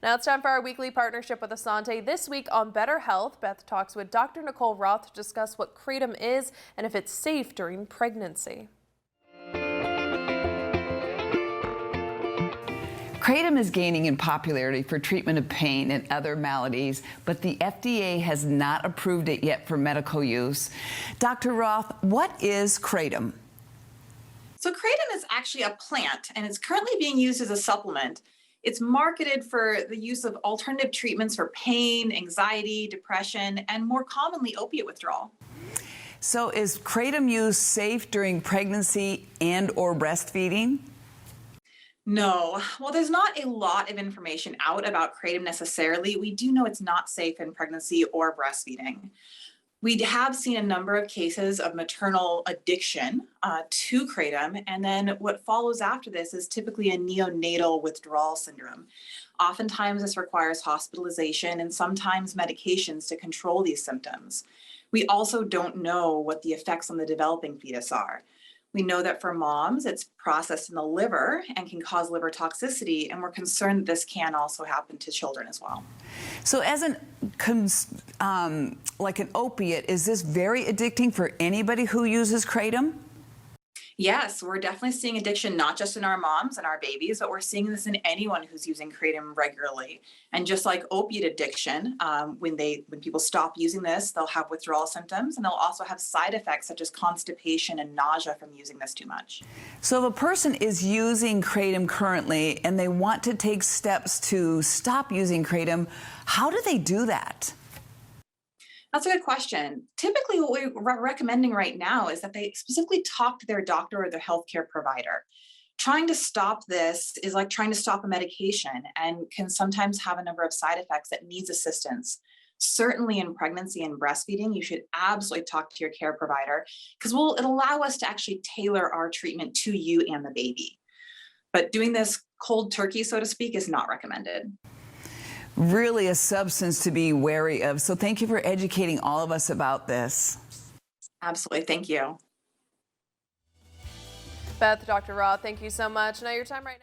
Now it's time for our weekly partnership with Asante. This week on Better Health, Beth talks with Dr. Nicole Roth to discuss what Kratom is and if it's safe during pregnancy. Kratom is gaining in popularity for treatment of pain and other maladies, but the FDA has not approved it yet for medical use. Dr. Roth, what is Kratom? So kratom is actually a plant, and it's currently being used as a supplement. It's marketed for the use of alternative treatments for pain, anxiety, depression, and more commonly opiate withdrawal. So is Kratom use safe during pregnancy and or breastfeeding? No, well, there's not a lot of information out about kratom necessarily. We do know it's not safe in pregnancy or breastfeeding. We have seen a number of cases of maternal addiction to kratom, and then what follows after this is typically a neonatal withdrawal syndrome. Oftentimes, this requires hospitalization and sometimes medications to control these symptoms. We also don't know what the effects on the developing fetus are. We know that for moms, it's processed in the liver and can cause liver toxicity, and we're concerned that this can also happen to children as well. So as like an opiate, is this very addicting for anybody who uses kratom? Yes, we're definitely seeing addiction, not just in our moms and our babies, but we're seeing this in anyone who's using kratom regularly. And just like opiate addiction, when people stop using this, they'll have withdrawal symptoms, and they'll also have side effects such as constipation and nausea from using this too much. So if a person is using kratom currently and they want to take steps to stop using kratom, how do they do that? That's a good question. Typically, what we're recommending right now is that they specifically talk to their doctor or their healthcare provider. Trying to stop this is like trying to stop a medication and can sometimes have a number of side effects that needs assistance. Certainly in pregnancy and breastfeeding, you should absolutely talk to your care provider because it'll allow us to actually tailor our treatment to you and the baby. But doing this cold turkey, so to speak, is not recommended. Really a substance to be wary of. So thank you for educating all of us about this. Absolutely. Thank you. Beth, Dr. Roth, thank you so much. Now your time right now.